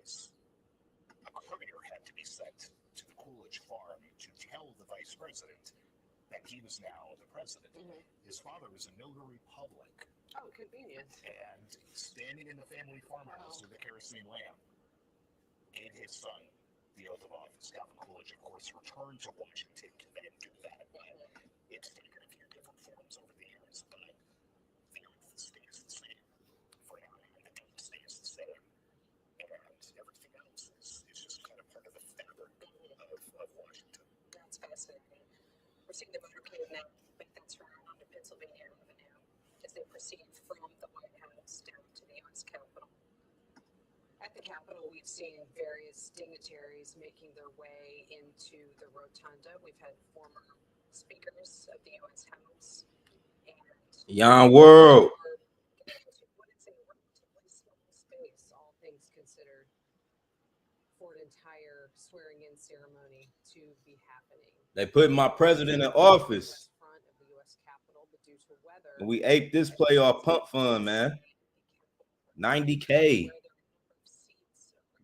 days, a courier had to be sent to the Coolidge farm to tell the vice president that he was now the president. His father was a notary public. Oh, convenient. And standing in the family farmhouse with a kerosene lamp, gave his son the oath of office. Calvin Coolidge, of course, returned to Washington to then do that, but it's taken a few different forms over the years, but the oath stays the same for now, and the date stays the same, and everything else is just kind of part of the fabric of Washington. That's fascinating. We're seeing the motorcade now make that turn onto Pennsylvania Avenue as they proceed from the White House down to the U.S. Capitol. At the Capitol, we've seen various dignitaries making their way into the rotunda. We've had former speakers of the U.S. House and Yon World. What is a relatively small space, all things considered, for an entire swearing-in ceremony to be happening. They put my president in office. Front of the U.S. Capitol, but due to weather, We ate this playoff pump fund, man. 90K.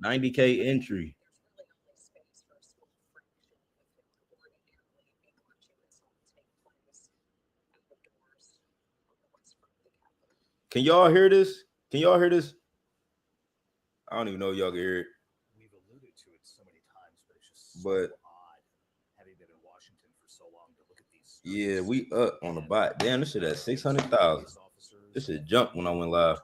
90K entry. there's really only space for a small fraction of who would ordinarily be watching this all take place outdoors on the west front of the Capitol. Can y'all hear this? Can y'all hear this? I don't even know if y'all can hear it. We've alluded to it so many times, but it's just so odd having been in Washington for so long to look at these. Yeah, we up on the bot. Damn, this shit at 600,000. This shit jumped when I went live.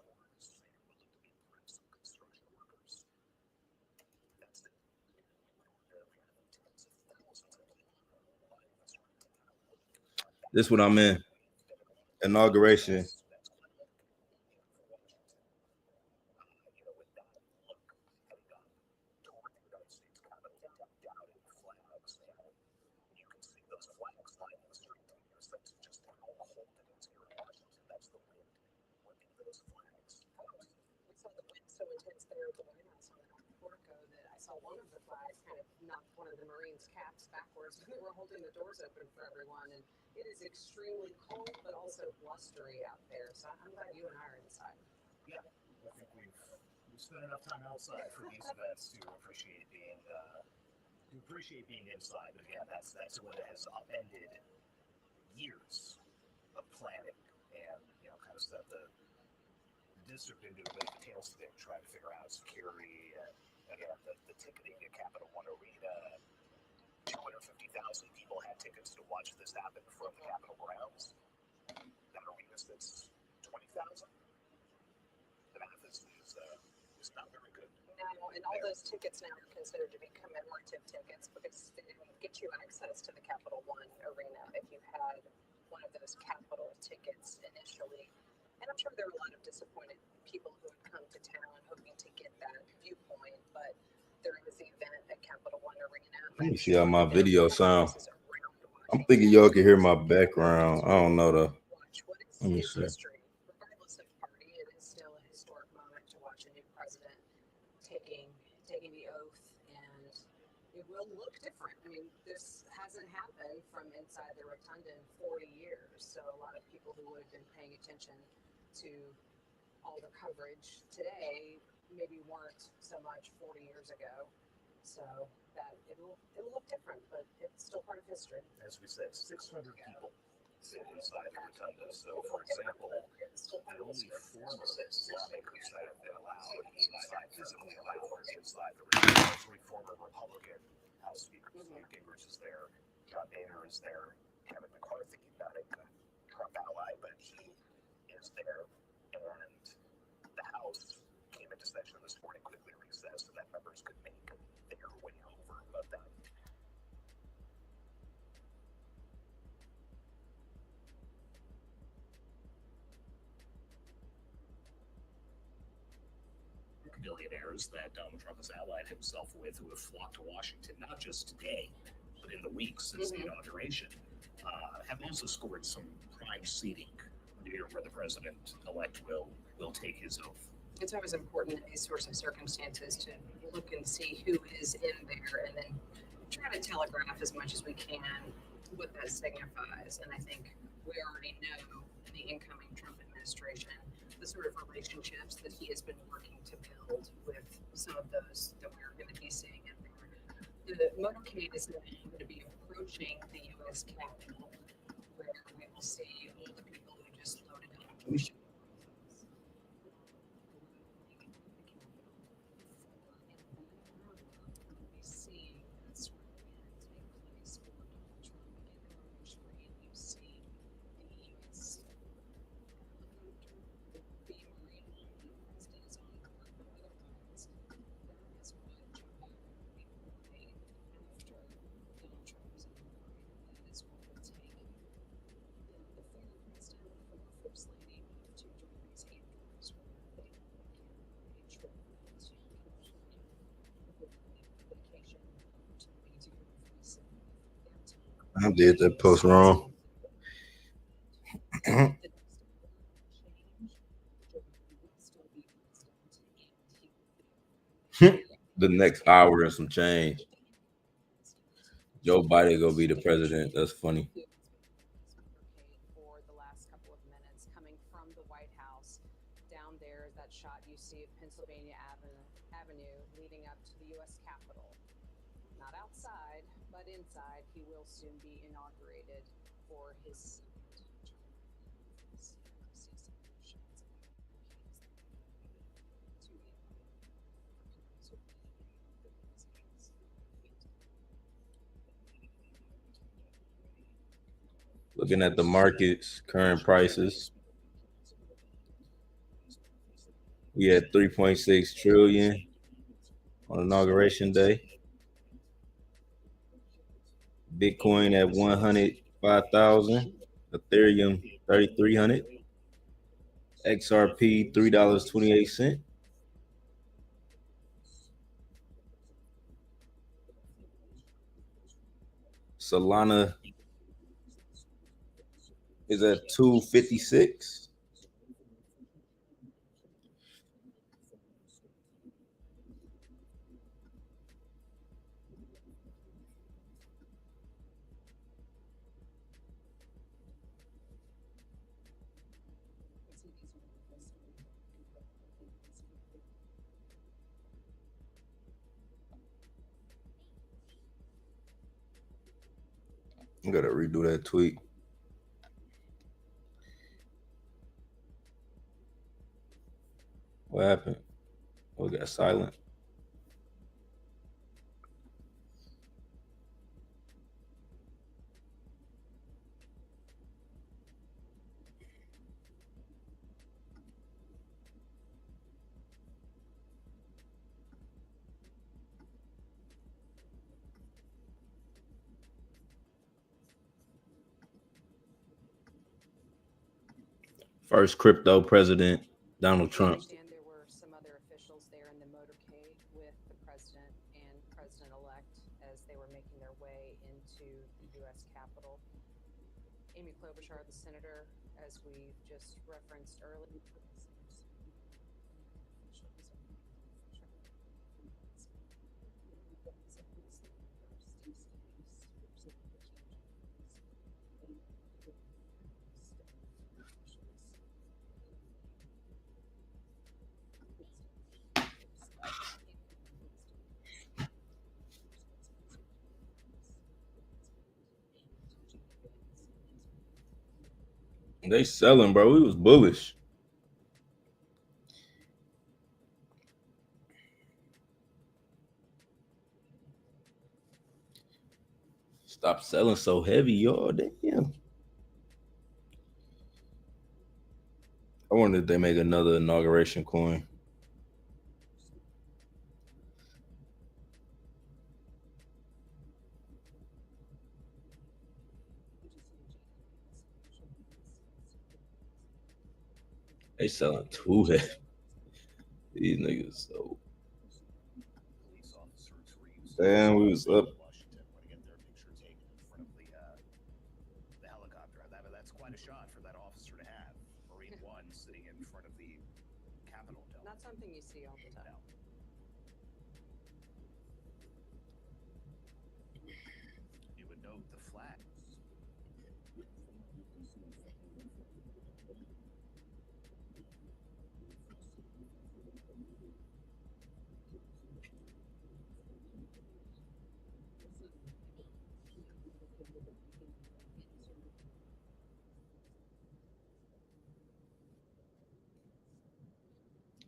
This what I'm in. Inauguration. So intense there at the White House on the North Portico that I saw one of the flags kind of knock one of the Marines' caps backwards when they were holding the doors open for everyone. And it is extremely cold, but also blustery out there. So I'm glad you and I are inside. Yeah, I think we've spent enough time outside for these events to appreciate being inside. But again, that's what has upended years of planning and kind of set the district into a bit of a tailspin, trying to figure out security and again the ticketing at Capital One Arena. 250,000 people had tickets to watch this happen from the Capitol grounds. That arena sits 20,000. The math is not very good. No, and all those tickets now are considered to be commemorative tickets because they didn't get you access to the Capital One Arena if you had one of those Capitol tickets initially. And I'm sure there were a lot of disappointed people who had come to town hoping to get that viewpoint, but there is the event at Capital One Arena. Let me see how my video sound. I'm thinking y'all can hear my background. I don't know though. Let me see. Regardless of party, it is still a historic moment to watch a new president taking the oath, and it will look different. I mean, this hasn't happened from inside the rotunda in 40 years, so a lot of people who would have been paying attention to all the coverage today maybe weren't so much 40 years ago. So that it'll look different, but it's still part of history. As we said, 600 people sit inside the rotunda. So, for example, the only former lawmakers that have been allowed inside, physically allowed inside the rotunda, 3 former Republican House Speakers. Newt Gingrich is there, John Boehner is there, Kevin McCarthy, not a Trump ally, but he is there. And the House came into session this morning, quickly recessed, so that members could make their way over. But that billionaires that Donald Trump has allied himself with who have flocked to Washington, not just today, but in the weeks since the inauguration, have also scored some prime seating near where the president-elect will take his oath. It's always important in these sorts of circumstances to look and see who is in there and then try to telegraph as much as we can what that signifies. And I think we already know in the incoming Trump administration, the the sort of relationships that he has been working to build with some of those that we're going to be seeing in there. The motorcade is now going to be approaching the U.S. Capitol, where we will see all the people who just loaded up to be seeing that sort of event take place for Donald Trump and anniversary, and you see the U.S. helicopter, the beamer, and the president is on board, but otherwise, that is what Joe Biden will be flying after Donald Trump is inaugurated. That is what will take the former president, the former first lady, off to join these handlers where they can a trip to California with a vacation opportunity to go visit their time. I did that post wrong. The next change, Joe Biden will still be president and he will be The next hour and some change. Joe Biden gonna be the president. That's funny. for the last couple of minutes coming from the White House. Down there, that shot you see of Pennsylvania Avenue leading up to the U.S. Capitol. Not outside, but inside. He will soon be inaugurated for his Looking at the markets, current prices. We had 3.6 trillion on inauguration day. Bitcoin at 105,000. Ethereum 3,300. XRP $3.28. Solana is at 256. I'm gonna redo that tweet. What happened? Oh, it got silent. First crypto president, Donald Trump. I understand there were some other officials there in the motorcade with the president and president-elect as they were making their way into the U.S. Capitol. Amy Klobuchar, the senator, as we just referenced earlier. They selling, bro. We was bullish. Stop selling so heavy, y'all. Damn. I wonder if they make another inauguration coin. They selling too heavy. These niggas so. Police officers were used Damn, we was up. Washington want to get their picture taken in front of the helicopter. That's quite a shot for that officer to have. Marine One sitting in front of the Capitol. Not something you see all the time. You would note the flag.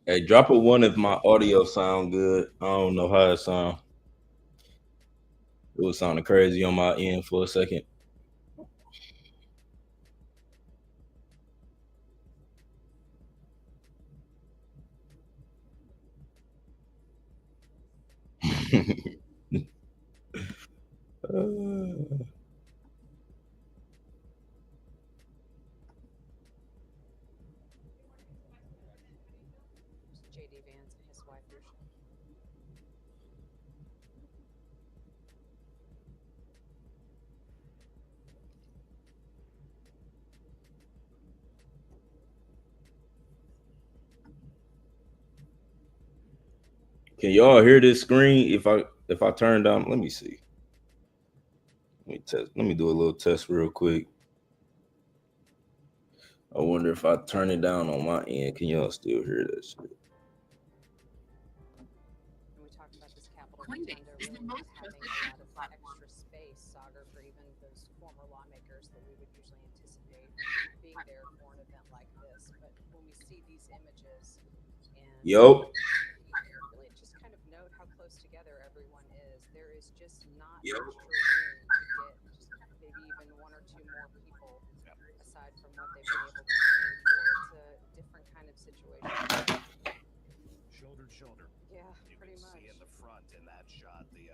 Hey, drop a one if my audio sound good. I don't know how it sound. It was sounding crazy on my end for a second. JD Vance and his wife Lucia. Can y'all hear this screen? If I turn down, let me see. Let me test. Let me do a little test real quick. I wonder if I turn it down on my end, can y'all still hear that shit? And we talked about this Capitol Rotunda really not having a lot of extra space, Sagar, for even those former lawmakers that we would usually anticipate being there for an event like this. But when we see these images and Yo. really just kind of note how close together everyone is, there is just not Yo. extra room to get just maybe even one or two more people aside from what they've been able to train for. It's a different kind of situation. Shoulder to shoulder. Yeah, You pretty can much. see in the front in that shot the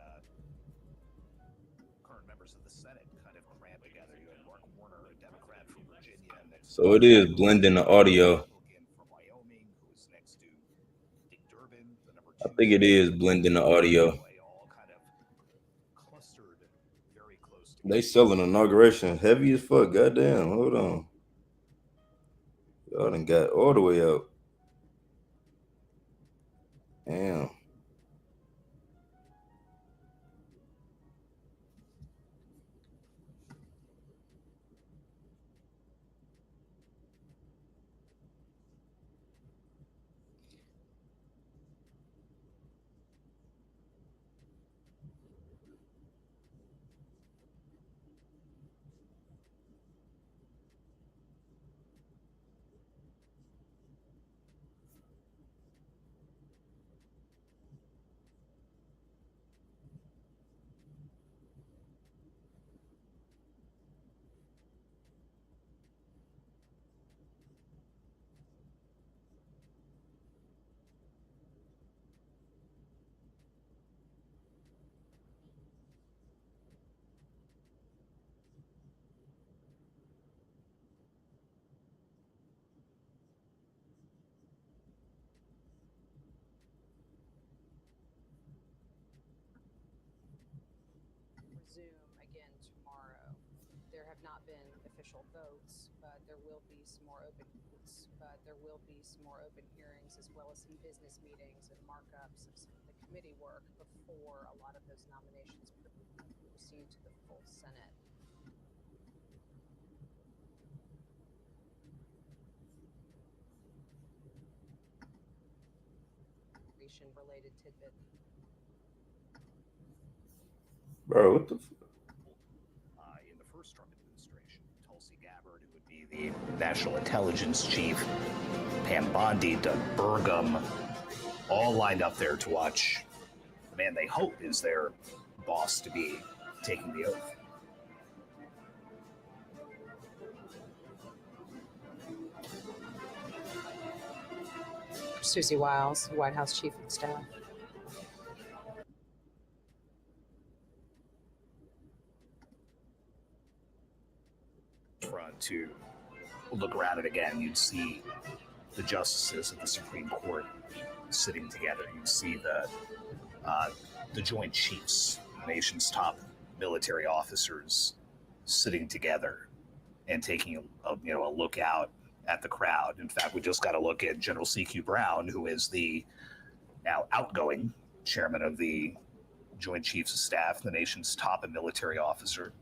current members of the Senate kind of crammed together. You had Mark Warner, a Democrat from Virginia, next So it is blending the audio. from Wyoming, who is next to Dick Durbin, the number I 2. think it is blending the audio. All kind of clustered very close together. They selling inauguration heavy as fuck. Goddamn, hold on. Y'all done got all the way out. Damn. Resume again tomorrow. There have not been official votes, but there will be some more open hearings as well as some business meetings and markups of some of the committee work before a lot of those nominations proceed to the full Senate. Related tidbit. Bro, what the In the first Trump administration, Tulsi Gabbard, who would be the National Intelligence Chief, Pam Bondi, Doug Burgum, all lined up there to watch the man they hope is their boss to be taking the oath. Susie Wiles, White House Chief of Staff. Front to look around it again, you'd see the justices of the Supreme Court sitting together. You'd see the Joint Chiefs, the nation's top military officers, sitting together and taking a look out at the crowd. In fact, we just got a look at General C.Q. Brown, who is the now outgoing chairman of the Joint Chiefs of Staff, the nation's top military officer.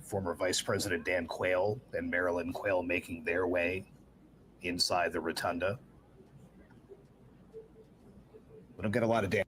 Former Vice President Dan Quayle and Marilyn Quayle making their way inside the rotunda. We don't get a lot of damage.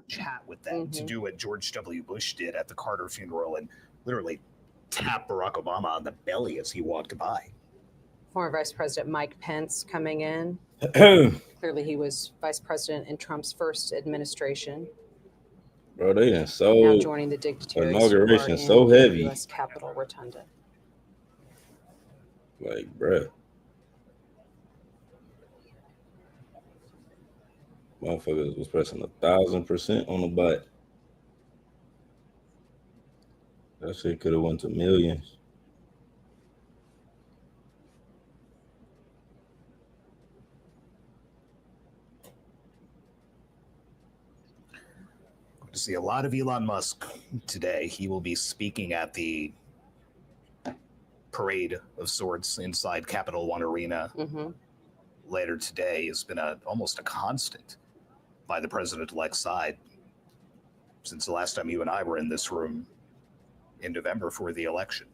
Chat with them to do what George W. Bush did at the Carter funeral and literally tap Barack Obama on the belly as he walked by. Former Vice President Mike Pence coming in. Clearly, he was vice president in Trump's first administration. Bro, they done Now joining the dignitaries inauguration who are so in the heavy. U.S. Capitol Rotunda. Like, bruh. Motherfuckers was pressing 1,000% on the button. That shit could have went to millions. Going to see a lot of Elon Musk today. He will be speaking at the parade of sorts inside Capital One Arena later today. Has been almost a constant by the president-elect's side since the last time you and I were in this room in November for the election.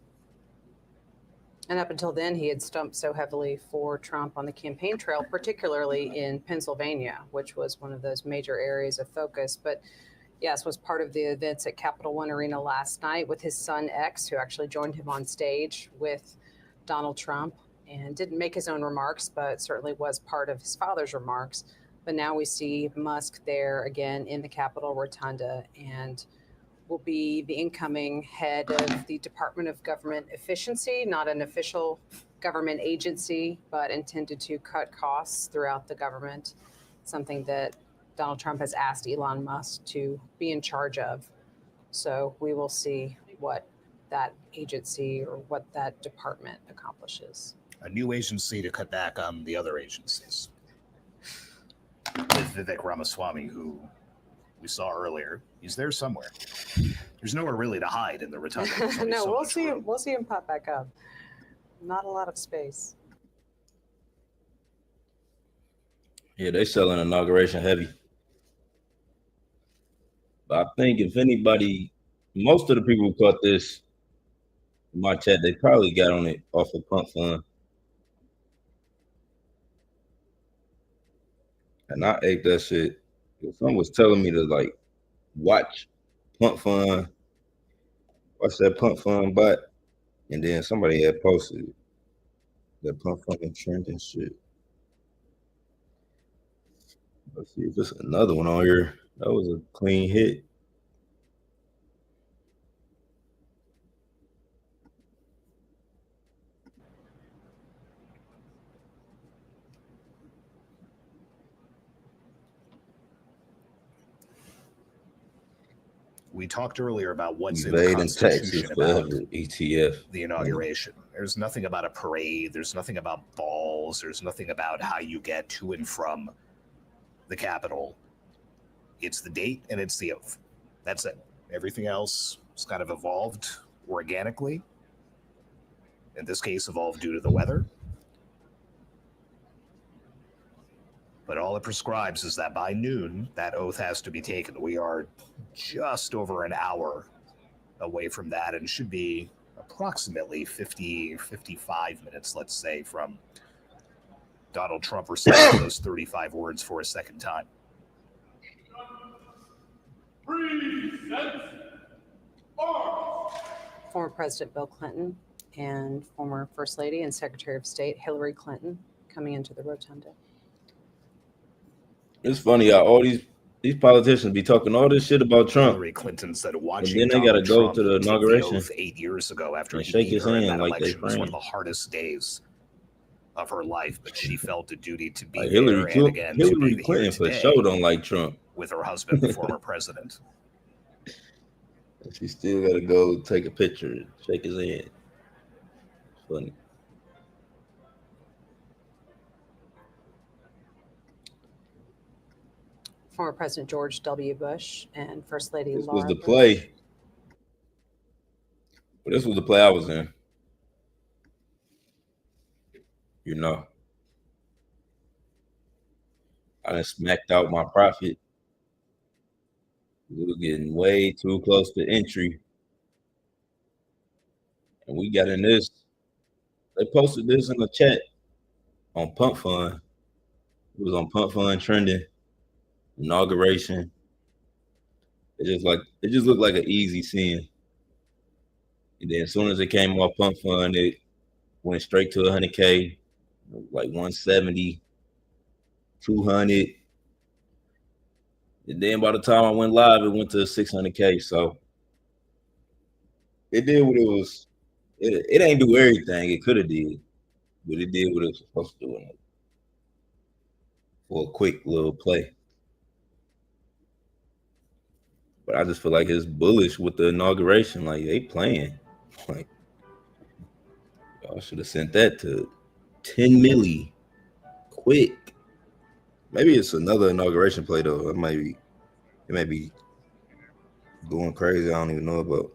And up until then, he had stumped so heavily for Trump on the campaign trail, particularly in Pennsylvania, which was one of those major areas of focus. But yes, was part of the events at Capital One Arena last night with his son X, who actually joined him on stage with Donald Trump and didn't make his own remarks, but certainly was part of his father's remarks. But now we see Musk there again in the Capitol Rotunda and will be the incoming head of the Department of Government Efficiency, not an official government agency, but intended to cut costs throughout the government, something that Donald Trump has asked Elon Musk to be in charge of. So we will see what that agency or what that department accomplishes. A new agency to cut back on the other agencies. With Vivek Ramaswamy, who we saw earlier, he's there somewhere. There's nowhere really to hide in the rotunda. No, we'll see him. We'll see him pop back up. Not a lot of space. Yeah, they selling inauguration heavy. But I think if anybody, most of the people who caught this in my chat, they probably got on it off of Pump Fund. And I ate that shit. Someone was telling me to like watch Pump Fund, watch that Pump Fund bot, and then somebody had posted that Pump Fund trend and shit. Let's see if there's another one on here. That was a clean hit. We talked earlier about what's in the Evading Constitution taxes about forever, ETF. the inauguration. There's nothing about a parade. There's nothing about balls. There's nothing about how you get to and from the Capitol. It's the date and it's the oath. That's it. Everything else is kind of evolved organically. In this case, evolved due to the weather. But all it prescribes is that by noon, that oath has to be taken. We are just over an hour away from that and should be approximately 50, 55 minutes, let's say, from Donald Trump reciting those 35 words for a second time. Former President Bill Clinton and former First Lady and Secretary of State Hillary Clinton coming into the rotunda. It's funny how all these these politicians be talking all this shit about Trump, Hillary Clinton said and watching then they got to Donald go Trump to the take the inauguration oath 8 years ago after and he shake beat his her in hand that like they election was one of friends. the hardest days of her life, but she felt a duty to be Like there and again to Hillary be here Clinton for today sure don't like Trump. with her husband, the former president. And she still got to go take a picture, shake his hand. It's funny. Former President George W. Bush and First Lady This Laura was the Bush. play. But this was the play I was in. You know, I done smacked out my profit. We were getting way too close to entry. And we got in this. They posted this in the chat on Pump Fund. It was on Pump Fund trending. Inauguration. It just looked like an easy sin. And then as soon as it came off Pump Fund, it went straight to 100K, like 170, 200. And then by the time I went live, it went to 600K. So it did what it was. It ain't do everything it could have did, but it did what it was supposed to do for a quick little play. But I just feel like it's bullish with the inauguration. Like they playing. Like y'all should have sent that to 10 milli quick. Maybe it's another inauguration play though. It may be going crazy. I don't even know about.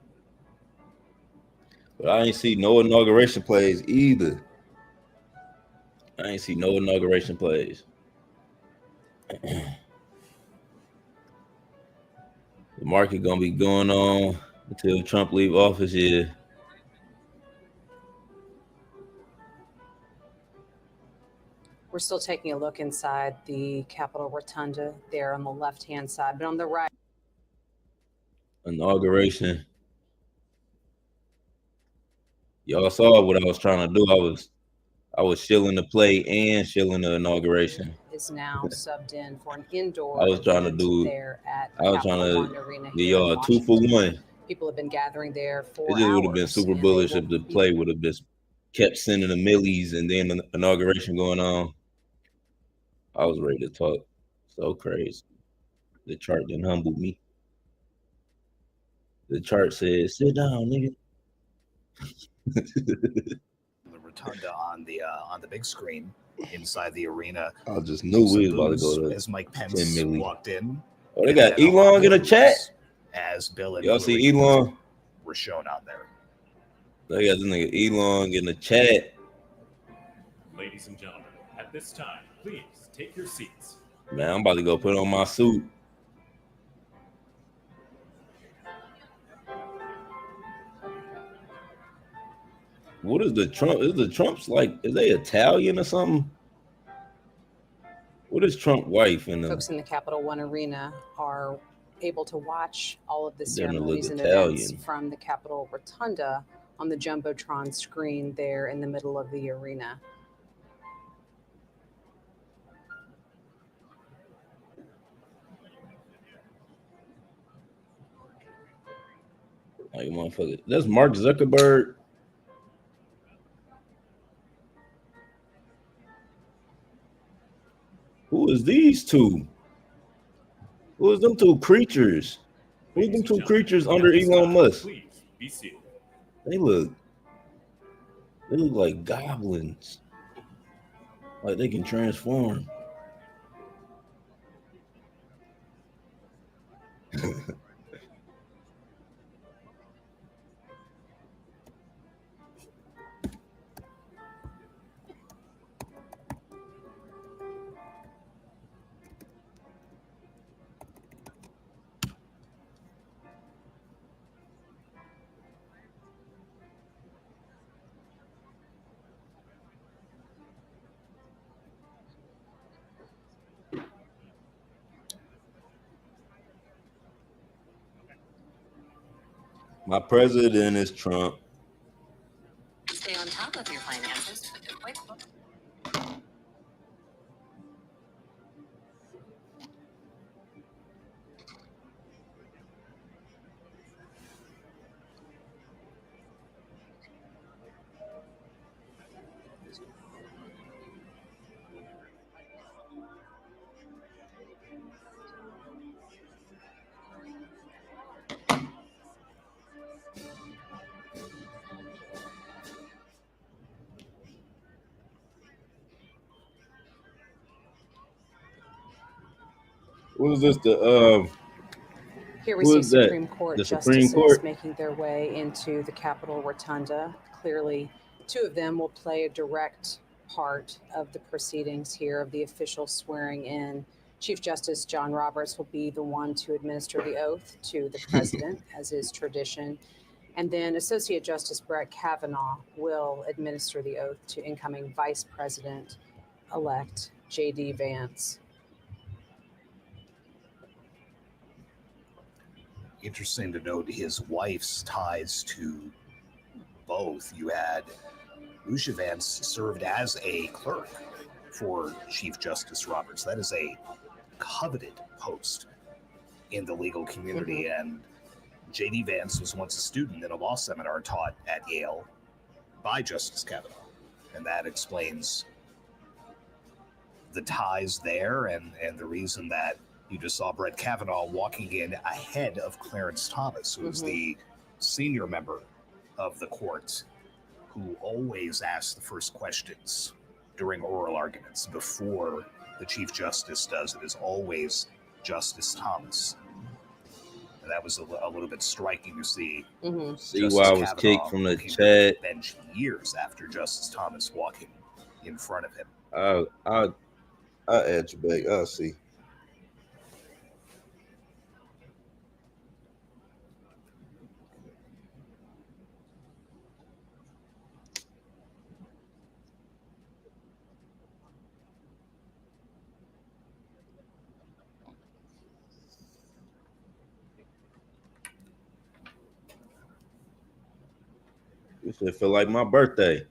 But I ain't see no inauguration plays either. I ain't see no inauguration plays. The market gonna be going on until Trump leave office here. We're still taking a look inside the Capitol Rotunda there on the left-hand side, but on the right. Inauguration. Y'all saw what I was trying to do. I was shilling the play and shilling the inauguration. Is now subbed in for an indoor. I was trying to event do. there at I was Capital trying One to Arena give here in y'all a 2 for Washington. 1. People have been gathering there for It just would have been hours, super and they bullish will if the be- play would have just kept sending the millies and then the inauguration going on. I was ready to talk. So crazy. The chart didn't humble me. The chart said, "Sit down, nigga." The rotunda on the big screen inside the arena. I just knew we was about to go to as Mike 10 Pence milli. walked in. Oh, they got Elon in the chat. As Bill and Y'all Hillary see Elon? were shown on there. They got this nigga Elon in the chat. Ladies and gentlemen, at this time, please take your seats. Man, I'm about to go put on my suit. What is the Trump? Is the Trumps like? Is they Italian or something? What is Trump wife in the? Folks in the Capital One Arena are able to watch all of the They're gonna ceremonies look and events Italian. from the Capitol Rotunda on the Jumbotron screen there in the middle of the arena. Like motherfucker, that's Mark Zuckerberg. Who is these two? Who is them two creatures? Who is them two creatures under Elon Musk? Please be seated. They look like goblins. Like they can transform. My president is Trump. Stay on top of your finances with the QuickBooks. What was this? Here we Who see is that? Supreme Court The Supreme justices Court? making their way into the Capitol Rotunda. Clearly, two of them will play a direct part of the proceedings here of the official swearing in. Chief Justice John Roberts will be the one to administer the oath to the president, as is tradition. And then Associate Justice Brett Kavanaugh will administer the oath to incoming Vice President elect J.D. Vance. Interesting to note his wife's ties to both. You had Lucia Vance served as a clerk for Chief Justice Roberts. That is a coveted post in the legal community. And J.D. Vance was once a student in a law seminar taught at Yale by Justice Kavanaugh. And that explains the ties there and the reason that you just saw Brett Kavanaugh walking in ahead of Clarence Thomas, who is the senior member of the court who always asks the first questions during oral arguments before the Chief Justice does. It is always Justice Thomas. And that was a little bit striking to see. See why I was kicked from the chat. Bench years after Justice Thomas walking in front of him. I'll add you back. I'll see. This shit feel like my birthday.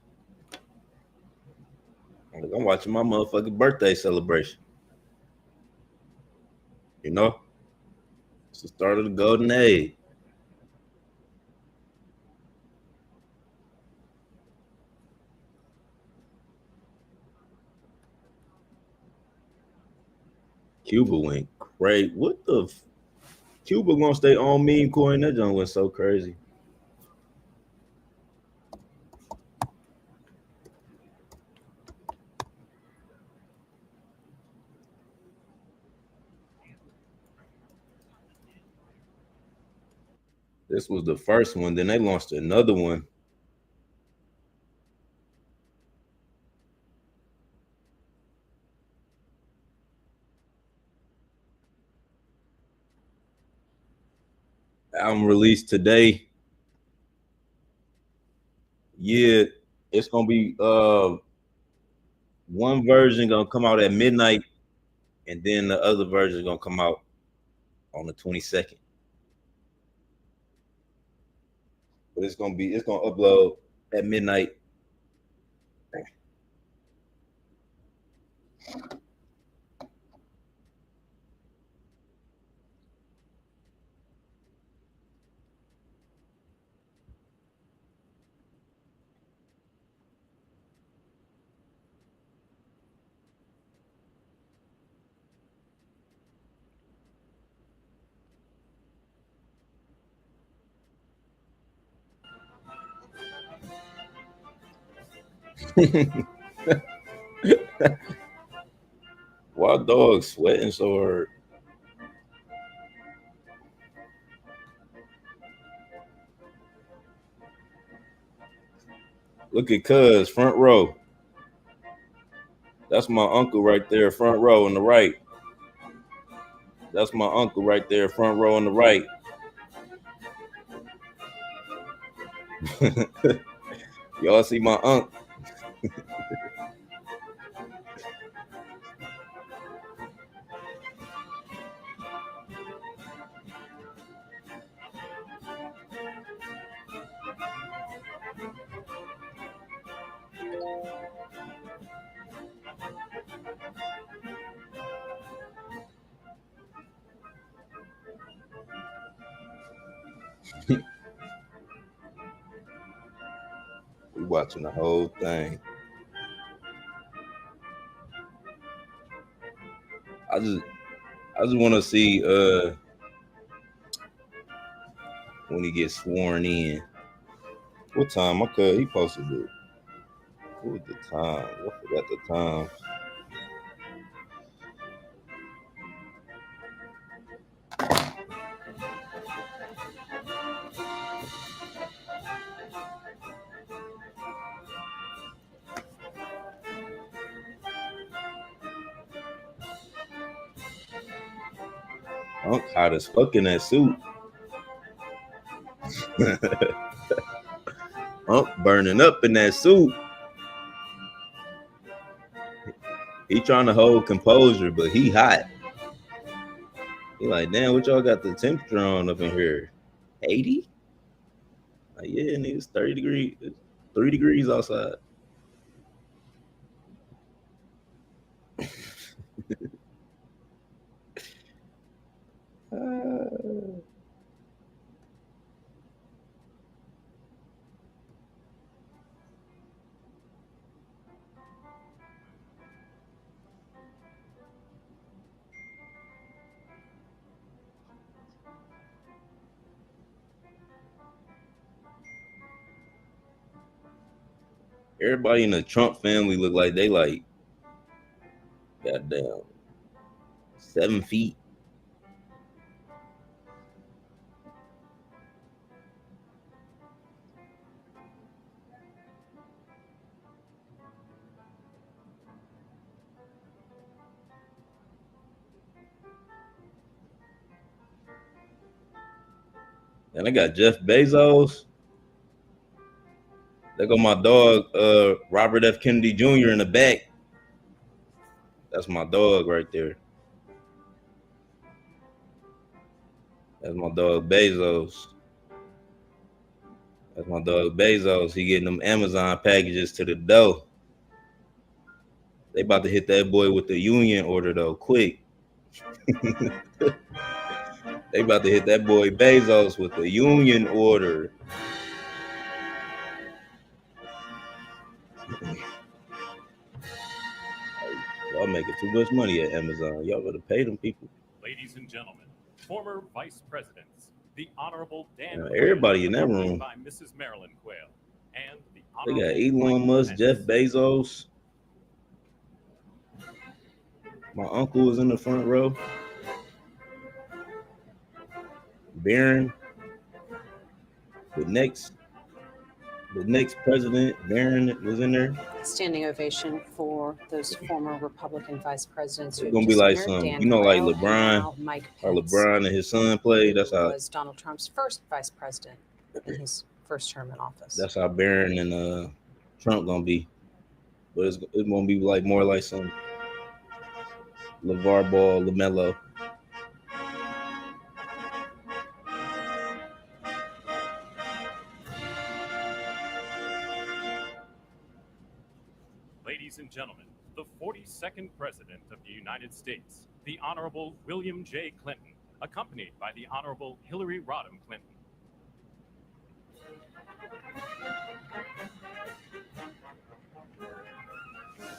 I'm watching my motherfucking birthday celebration. You know? It's the start of the golden age. Cuba went crazy. What the? Cuba gonna stay on meme coin? That junk went so crazy. This was the first one. Then they launched another one. Album released today. Yeah, it's gonna be one version gonna come out at midnight, and then the other version gonna come out on the 22nd. But it's gonna upload at midnight. Why dog sweating so hard? Look at Cuz front row. That's my uncle right there, front row on the right. That's my uncle right there, front row on the right. Y'all see my uncle? We watching the whole thing. I just want to see when he gets sworn in. What time? Okay, he posted it. What was the time? I forgot the time. Unc hot as fuck in that suit. Unc burning up in that suit. He trying to hold composure, but he hot. He like, damn, what y'all got the temperature on up in here? 80? Like, yeah, nigga, it's 30 degrees. It's 3 degrees outside. Everybody in the Trump family look like they like, goddamn, 7 feet. And I got Jeff Bezos. There go my dog, Robert F. Kennedy Jr. in the back. That's my dog right there. That's my dog Bezos. That's my dog Bezos. He getting them Amazon packages to the door. They about to hit that boy with the union order though, quick. They about to hit that boy Bezos with the union order. Y'all making too much money at Amazon. Y'all better pay them people. Ladies and gentlemen, former vice presidents, the Honorable Dan Quayle, everybody in that accompanied room. by Mrs. Marilyn Quayle, and the They got Honorable Elon Mike Musk, Pence. Jeff Bezos. My uncle was in the front row. Barron. The next president, Barron, was in there. Standing ovation for those former Republican vice presidents. It's gonna be like some, Dan you know, like Quayle and LeBron, now Mike or Pence, LeBron and his son played. That's who how was Donald Trump's first vice president in his first term in office. that's how Barron and Trump gonna be. But it's gonna be like more like some LeVar Ball, LaMelo. Ladies and gentlemen, the 42nd President of the United States, the Honorable William J. Clinton, accompanied by the Honorable Hillary Rodham Clinton.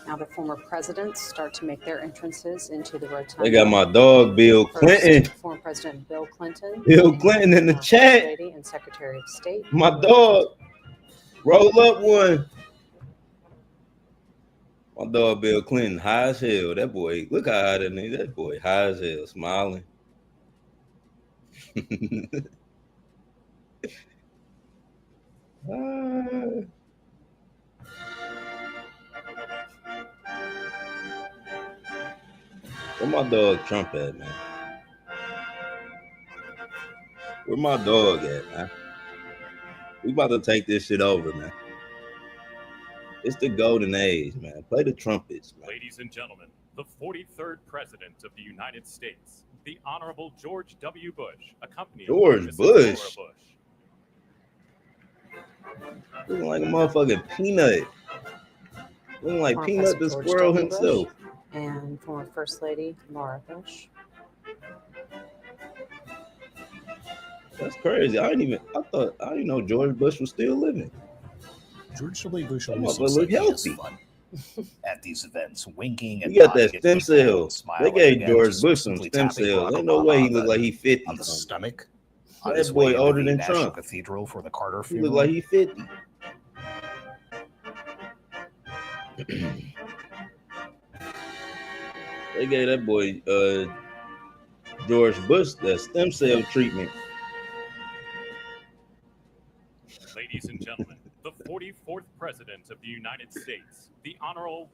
Now the former presidents start to make their entrances into the rotunda. They got my dog Bill Clinton. First, former President Bill Clinton. Bill Clinton in the chat. Lady and Secretary of State. My dog. Roll up one. My dog Bill Clinton, high as hell. That boy, look how high that nigga. That boy, high as hell, smiling. Where my dog Trump at, man? Where my dog at, man? We about to take this shit over, man. It's the golden age, man. Play the trumpets, man. Ladies and gentlemen, the 43rd President of the United States, the Honorable George W. Bush, accompanied by Mrs. Bush. Laura Bush. Looking like a motherfucking peanut. Looking like Former Peanut the President George squirrel W. himself. Bush and former First Lady Laura Bush. That's crazy. I didn't know George Bush was still living. George W. Bush That always motherfucker looks look like he has healthy. fun at these events, winking and He got that nodding at stem people and cells. They smiling gave and George just Bush some simply stem tapping cells. Barack Ain't no way he Obama look like he 50. on the stomach. That On his boy way into older the than National Trump. Cathedral for the Carter He funeral. look like he 50. They gave that boy George Bush that stem cell treatment. Ladies and gentlemen, the 44th President of the United States, the Honorable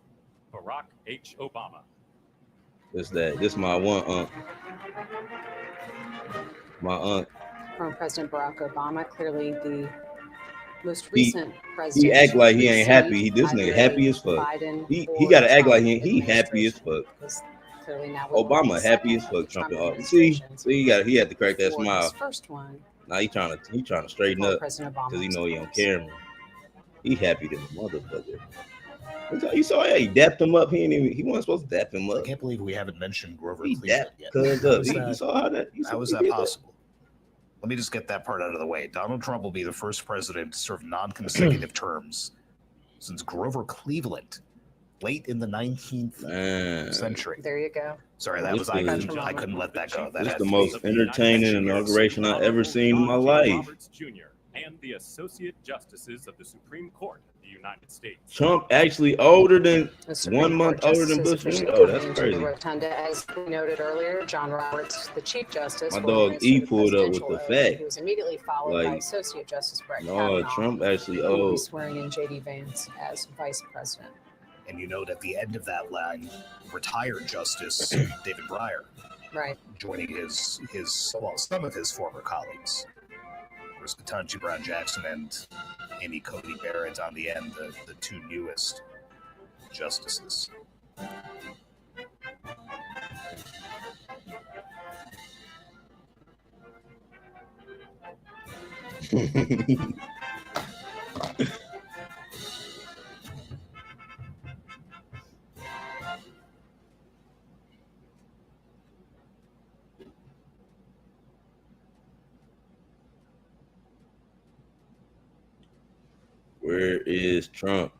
Barack H. Obama. This that. This my one aunt. My aunt. Former President Barack Obama, clearly the most He recent he president act like to he ain't succeed happy. This either nigga a happy as fuck. Biden He or gotta act like Trump he happy as administration, fuck. because clearly now we will have Obama the happy second as of fuck. the Trump Trump and all. See, administrations. he had to crack that For smile. his first one, Now he trying to straighten former up President because he Obama know he on was camera. He happy than a motherfucker. You saw he dapped him up. He wasn't supposed to dap him I up. can't believe we haven't mentioned Grover He Cleveland dapped yet. cuz How up. is You that, saw how that? how is that possible? Let me just get that part out of the way. Donald Trump will be the first president to serve non-consecutive terms since Grover Cleveland, late in the 19th century. there you go. Sorry, that This was is- I couldn't let that go. That This had the to most be entertaining 10 years. inauguration I ever seen in my John J. life. Roberts Jr. and the Associate Justices of the Supreme Court of the United States. Trump actually older than The Supreme 1 month Court older than justices Bush officially Jr. Oh, that's coming into crazy. the rotunda, as we noted earlier. John Roberts, the Chief Justice, My will dog administer E the pulled up with presidential the oath. fact. He was immediately followed by Like, Associate Justice Brett no, Kavanaugh, Trump actually who will be old. swearing in J.D. Vance as Vice President. And you note at the end of that line, retired Justice David Breyer Right. joining some of his former colleagues. Of course, Ketanji Brown Jackson and Amy Coney Barrett on the end, the two newest justices. Where is Trump?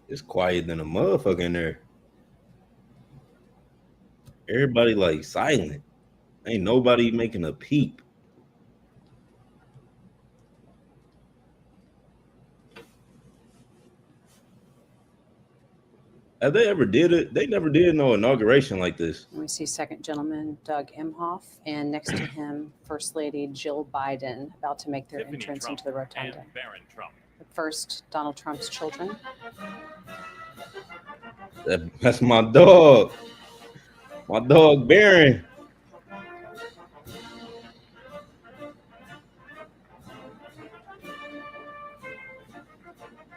It's quiet than a motherfucker in there. Everybody like silent. Ain't nobody making a peep. Have they ever did it? They never did no inauguration like this. We see Second Gentleman Doug Emhoff, and next to him, First Lady Jill Biden, about to make their Tiffany entrance Trump into the rotunda. and Barron Trump. But first, Donald Trump's children. That's my dog. My dog Barron.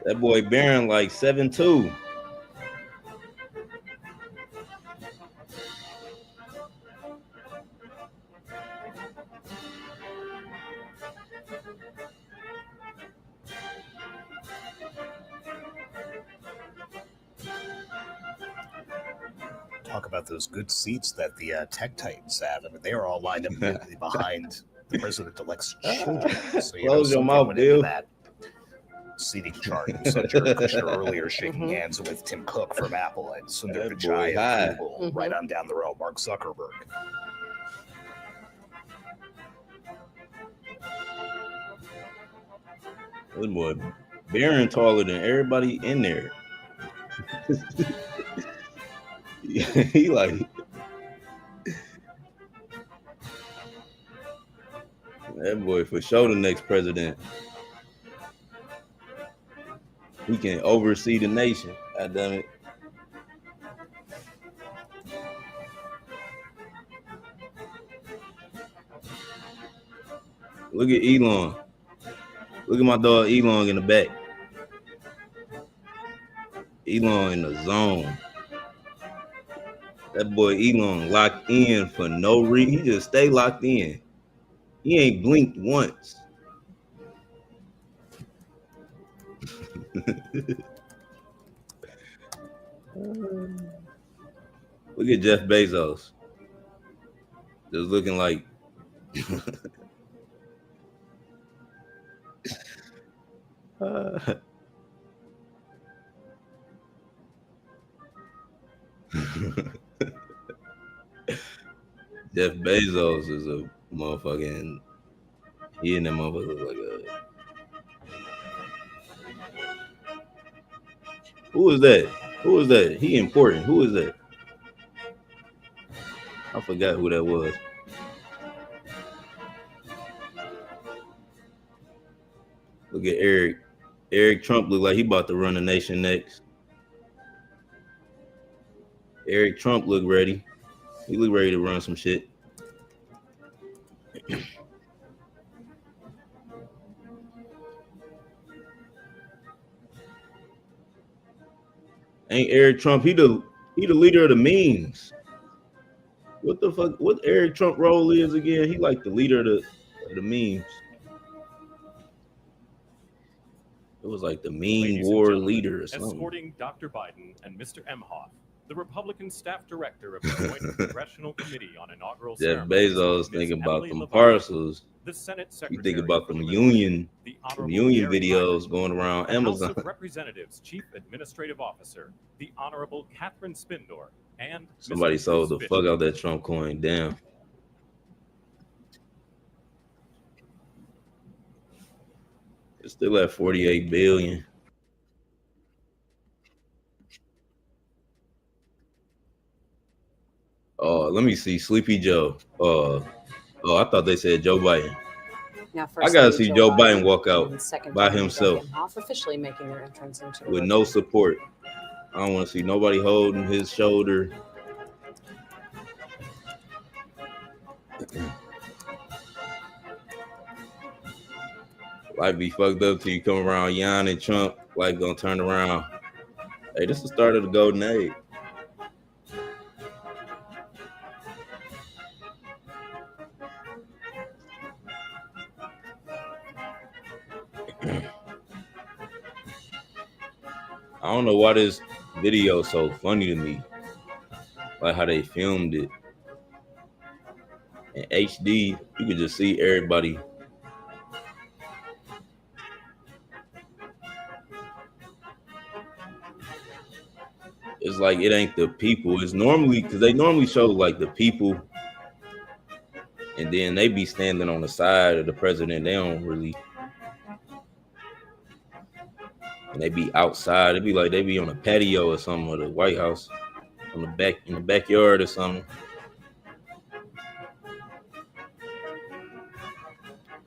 That boy Barron like 7'2". Talk about those good seats that the Tech Titans have. I mean, they are all lined up immediately behind the president-elect's children. So, Close your something mouth, went into Bill. that seating chart. We saw Jared Kushner earlier shaking hands with Tim Cook from Apple and Sundar That boy Pichai high. of Google, right on down the road, Mark Zuckerberg. This boy Barron taller than everybody in there. He like that boy for sure the next president. He can oversee the nation. God damn it. Look at Elon. Look at my dog Elon in the back. Elon in the zone. That boy Elon locked in for no reason. He just stay locked in. He ain't blinked once. Look at Jeff Bezos. Just looking like Jeff Bezos is a motherfucking. He and that motherfucker look like a. Who is that? Who is that? He important. Who is that? I forgot who that was. Look at Eric. Eric Trump look like he about to run the nation next. Eric Trump look ready. He look ready to run some shit. Ain't Eric Trump? He the leader of the memes. What the fuck? What Eric Trump role is again? He like the leader of the memes. It was like the meme war leader or something. Escorting Dr. Biden and Mr. Emhoff, the Republican staff director of the Joint Congressional Committee on Inaugural Jeff Ceremonies, Bezos Ms. thinking about Emily them Levine, parcels. the Senate You Secretary think about for them the union Honorable videos Gary going around the Amazon. House of Representatives Chief Administrative Officer, the Honorable Catherine Spindor, and Somebody Mr. sold the Bruce fuck Fisher. out that Trump coin. Damn. It's still at 48 billion. Oh, let me see. Sleepy Joe. Oh, I thought they said Joe Biden. Now, I gotta firstly, see Joe Biden walk out and second by President himself Emhoff officially making their entrance into the with no podium. support. I don't want to see nobody holding his shoulder. Life be fucked up till you come around Yon and Trump. Life gonna turn around. Hey, this is the start of the golden age. I don't know why this video is so funny to me. Like how they filmed it. In HD, you could just see everybody. It's like it ain't the people. It's normally because they normally show like the people, and then they be standing on the side of the president. They don't really, and they be outside. It be like they be on a patio or something, or the White House on the back in the backyard or something.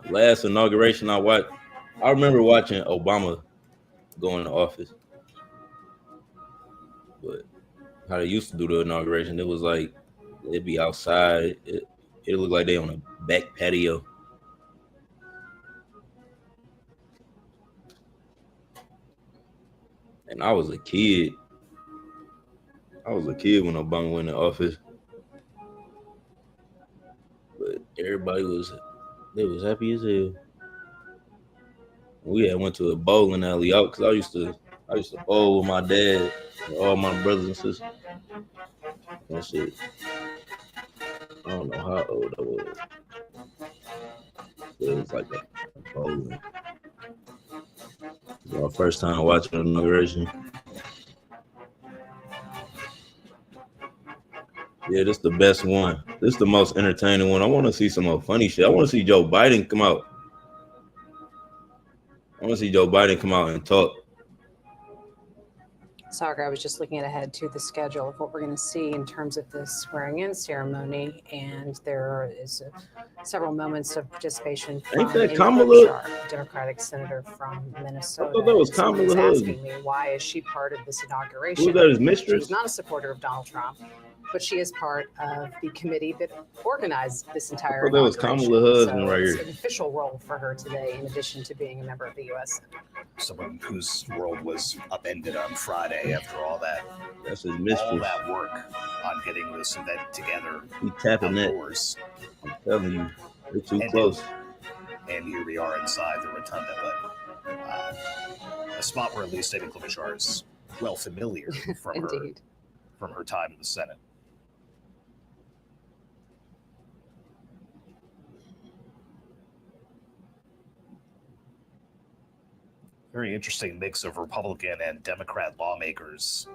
Last inauguration I watched, I remember watching Obama go into office. But how they used to do the inauguration, it was like they'd be outside. It looked like they on a back patio. And I was a kid. When Obama went in office. But everybody was happy as hell. We had went to a bowling alley out because I used to bowl with my dad and all my brothers and sisters. And shit. I don't know how old I was. It was like a bowling. It was my first time watching the inauguration. Yeah, this is the best one. This is the most entertaining one. I want to see some more funny shit. I want to see Joe Biden come out. I want to see Joe Biden come out and talk. Sagar, I was just looking ahead to the schedule of what we're going to see in terms of this swearing-in ceremony, and there is several moments of participation from Ain't that Amy Kamala? Klobuchar, Democratic senator from Minnesota. I thought that was Someone's Kamala asking me, why is she part of this inauguration? Who was that, his She mistress? was not a supporter of Donald Trump, but she is part of the committee that organized this entire I thought that was inauguration. Kamala husband right it's here. an official role for her today, in addition to being a member of the U.S. Senate. Someone whose world was upended on Friday after all That's his mistress. that work on getting this event together He tapping that. outdoors. I'm telling you, they're too And close. And here we are inside the rotunda, but a spot where at least Amy Klobuchar is well familiar Indeed. from her time in the Senate. very interesting mix of Republican and Democrat lawmakers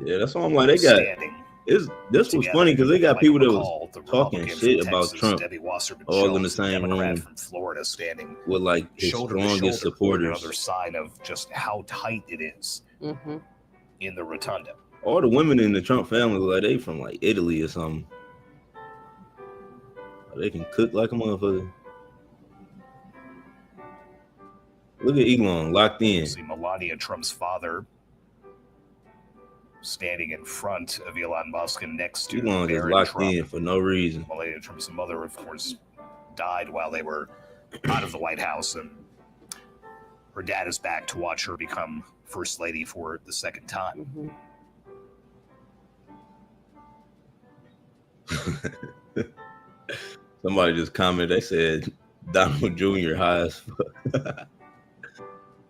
Yeah, that's why I'm like, they got standing. this was together. funny because they got Like people that was McCall, the talking Republican shit from about Texas, Trump Debbie Wasserman all in the Schultz, the same Democrat room from Florida, standing with like his shoulder to strongest shoulder. Another supporters. sign of just how tight it is Mm-hmm. in the rotunda. All the women in the Trump family, like they from like Italy or something. They can cook like a motherfucker. Look at Elon locked in. See Melania Trump's father standing in front of Elon Musk and next to Elon just Barron locked Trump. in for no reason. Melania Trump's mother, of course, died while they were out of the White House, and her dad is back to watch her become first lady for the second time. Mm-hmm. Somebody just commented, they said Donald Jr. high as fuck.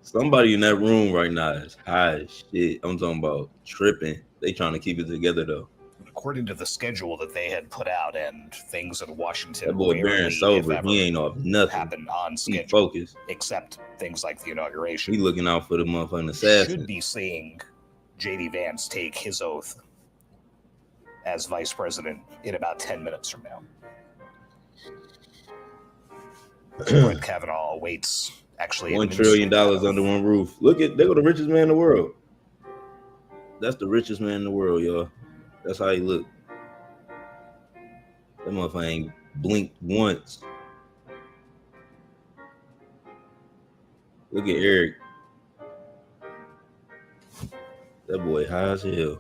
Somebody in that room right now is high as shit. I'm talking about tripping. They trying to keep it together though. According to the schedule that they had put out and things in Washington, That boy Barron sober. He ain't off nothing. Happen on He schedule, focused. except things like the inauguration. He looking out for the motherfucking assassin. Should be seeing J.D. Vance take his oath as vice president in about 10 minutes from now. Brett Kavanaugh awaits actually $1 trillion under one roof. Look at, there go the richest man in the world. That's the richest man in the world, y'all. That's how he look. That motherfucker ain't blinked once. Look at Eric. That boy high as hell.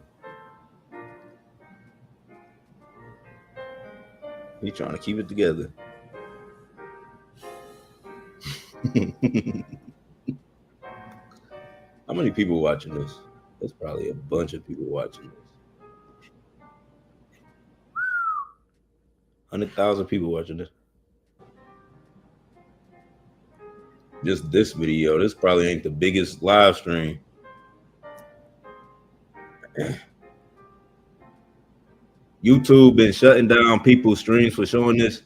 He trying to keep it together. How many people watching this? There's probably a bunch of people watching this. 100,000 people watching this. Just this video. This probably ain't the biggest live stream. YouTube been shutting down people's streams for showing this.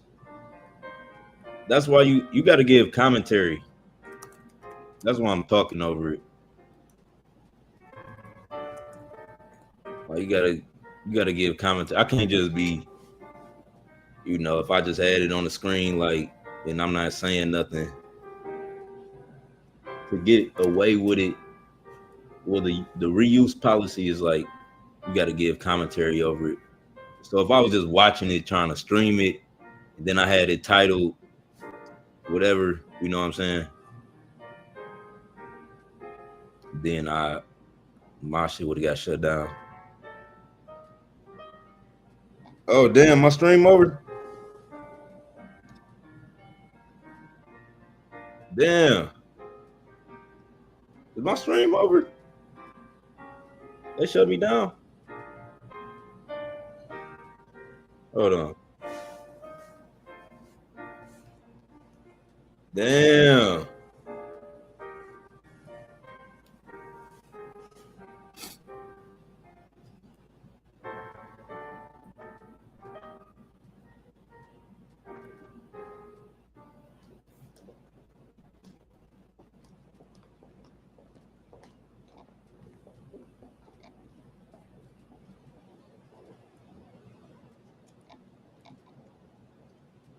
That's why you got to give commentary. That's why I'm talking over it. Like you gotta give commentary. I can't just be, if I just had it on the screen, like, and I'm not saying nothing. To get away with it, well, the reuse policy is like you got to give commentary over it. So if I was just watching it, trying to stream it, and then I had it titled whatever, you know what I'm saying? Then my shit would have got shut down. Oh damn, my stream over. Damn. Is my stream over? They shut me down. Hold on. Damn.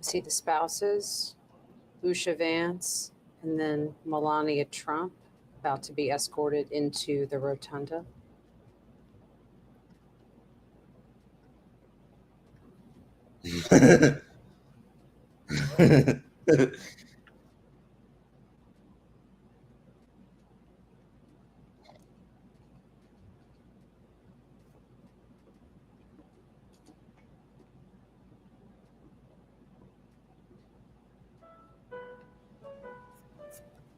See the spouses, Lucia Vance, and then Melania Trump about to be escorted into the rotunda.